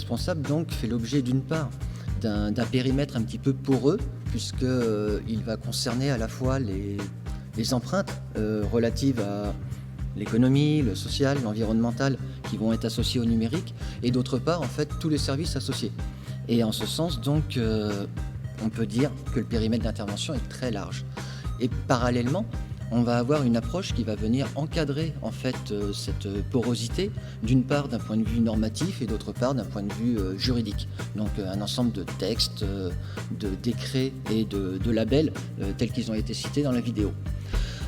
responsable donc fait l'objet d'une part d'un périmètre un petit peu poreux, puisqu'il va concerner à la fois les empreintes relatives à l'économie, le social, l'environnemental qui vont être associés au numérique, et d'autre part en fait tous les services associés. Et en ce sens donc on peut dire que le périmètre d'intervention est très large. Et parallèlement, on va avoir une approche qui va venir encadrer en fait cette porosité, d'une part d'un point de vue normatif et d'autre part d'un point de vue juridique. Donc un ensemble de textes, de décrets et de labels tels qu'ils ont été cités dans la vidéo.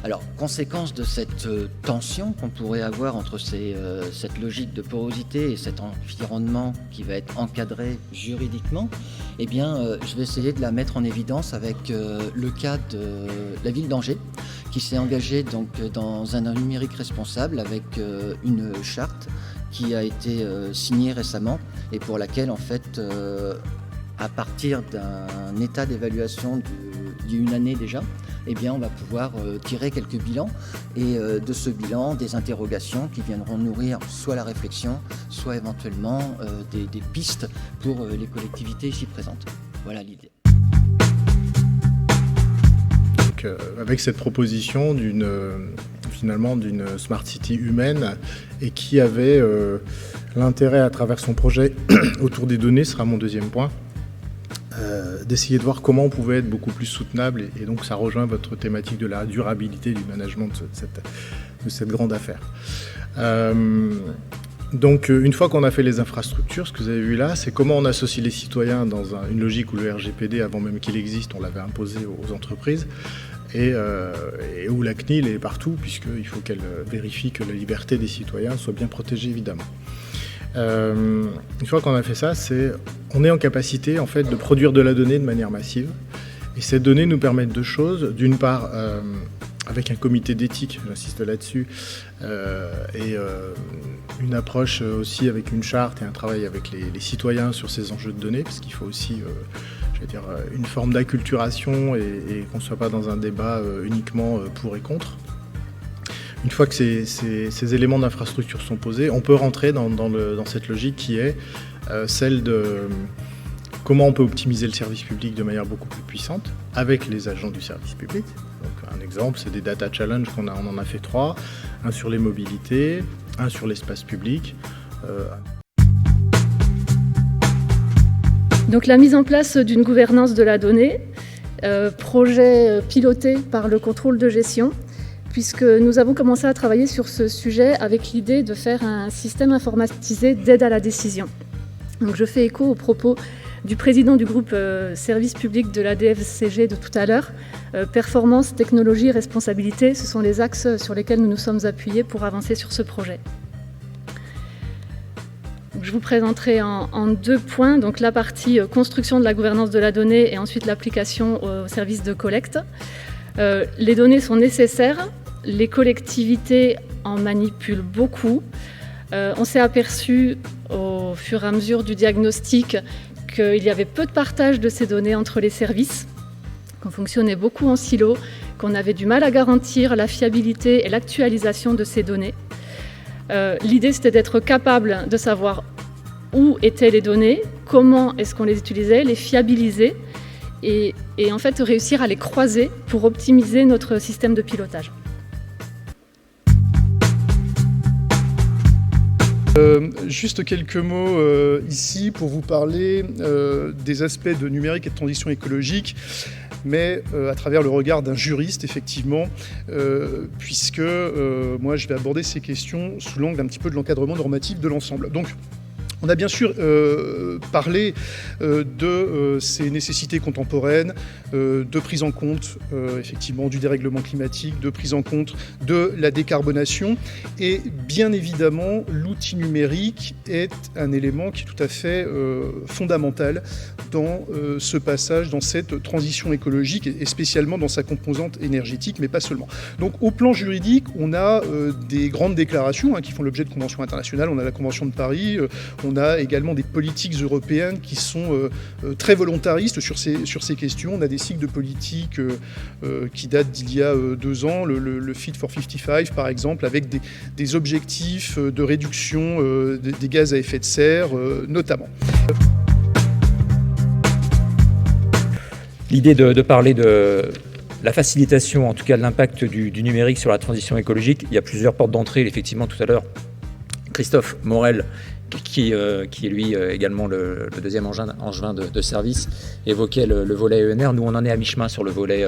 Alors, conséquence de cette tension qu'on pourrait avoir entre cette logique de porosité et cet environnement qui va être encadré juridiquement, eh bien, je vais essayer de la mettre en évidence avec le cas de la ville d'Angers, qui s'est engagée donc dans un numérique responsable avec une charte qui a été signée récemment et pour laquelle, en fait, à partir d'un état d'évaluation d'une année déjà, eh bien, on va pouvoir tirer quelques bilans et de ce bilan, des interrogations qui viendront nourrir soit la réflexion, soit éventuellement des pistes pour les collectivités ici présentes. Voilà l'idée. Donc, avec cette proposition finalement d'une Smart City humaine et qui avait l'intérêt à travers son projet autour des données, ce sera mon deuxième point, d'essayer de voir comment on pouvait être beaucoup plus soutenable et donc ça rejoint votre thématique de la durabilité du management de cette grande affaire. Donc une fois qu'on a fait les infrastructures, ce que vous avez vu là, c'est comment on associe les citoyens dans une logique où le RGPD, avant même qu'il existe, on l'avait imposé aux entreprises et où la CNIL est partout puisqu'il faut qu'elle vérifie que la liberté des citoyens soit bien protégée évidemment. Une fois qu'on a fait ça, on est en capacité en fait de produire de la donnée de manière massive. Et cette donnée nous permet deux choses. D'une part, avec un comité d'éthique, j'insiste là-dessus, et une approche aussi avec une charte et un travail avec les citoyens sur ces enjeux de données, parce qu'il faut aussi une forme d'acculturation et qu'on ne soit pas dans un débat uniquement pour et contre. Une fois que ces éléments d'infrastructure sont posés, on peut rentrer dans cette logique qui est celle de comment on peut optimiser le service public de manière beaucoup plus puissante avec les agents du service public. Donc, un exemple, c'est des data challenges on en a fait 3, un sur les mobilités, un sur l'espace public. Donc la mise en place d'une gouvernance de la donnée, projet piloté par le contrôle de gestion, puisque nous avons commencé à travailler sur ce sujet avec l'idée de faire un système informatisé d'aide à la décision. Donc je fais écho aux propos du président du groupe service public de la DFCG de tout à l'heure. Performance, technologie, responsabilité, ce sont les axes sur lesquels nous nous sommes appuyés pour avancer sur ce projet. Donc, je vous présenterai en 2 points, donc la partie construction de la gouvernance de la donnée et ensuite l'application au service de collecte. Les données sont nécessaires, les collectivités en manipulent beaucoup. On s'est aperçu au fur et à mesure du diagnostic qu'il y avait peu de partage de ces données entre les services, qu'on fonctionnait beaucoup en silo, qu'on avait du mal à garantir la fiabilité et l'actualisation de ces données. L'idée, c'était d'être capable de savoir où étaient les données, comment est-ce qu'on les utilisait, les fiabiliser, et en fait réussir à les croiser pour optimiser notre système de pilotage. Juste quelques mots ici pour vous parler des aspects de numérique et de transition écologique, mais à travers le regard d'un juriste, effectivement, puisque moi je vais aborder ces questions sous l'angle un petit peu de l'encadrement normatif de l'ensemble. Donc, on a bien sûr parlé de ces nécessités contemporaines, de prise en compte effectivement du dérèglement climatique, de prise en compte de la décarbonation. Et bien évidemment, l'outil numérique est un élément qui est tout à fait fondamental dans ce passage, dans cette transition écologique et spécialement dans sa composante énergétique, mais pas seulement. Donc au plan juridique, on a des grandes déclarations qui font l'objet de conventions internationales. On a la Convention de Paris, on a également des politiques européennes qui sont très volontaristes sur ces questions. On a des cycles de politique qui datent d'il y a 2 ans, le Fit for 55 par exemple, avec des objectifs de réduction des gaz à effet de serre notamment. L'idée de parler de la facilitation, en tout cas de l'impact du numérique sur la transition écologique, il y a plusieurs portes d'entrée. Effectivement, tout à l'heure, Christophe Morel, qui est lui également le deuxième angevin de service, évoquait le volet ENR. Nous, on en est à mi-chemin sur le volet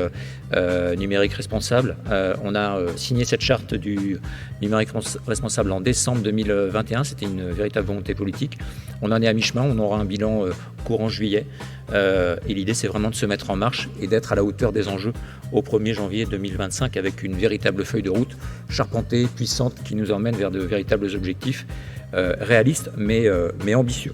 numérique responsable. On a signé cette charte du numérique responsable en décembre 2021. C'était une véritable volonté politique. On en est à mi-chemin. On aura un bilan courant juillet. Et l'idée, c'est vraiment de se mettre en marche et d'être à la hauteur des enjeux au 1er janvier 2025 avec une véritable feuille de route charpentée, puissante, qui nous emmène vers de véritables objectifs réalistes mais ambitieux.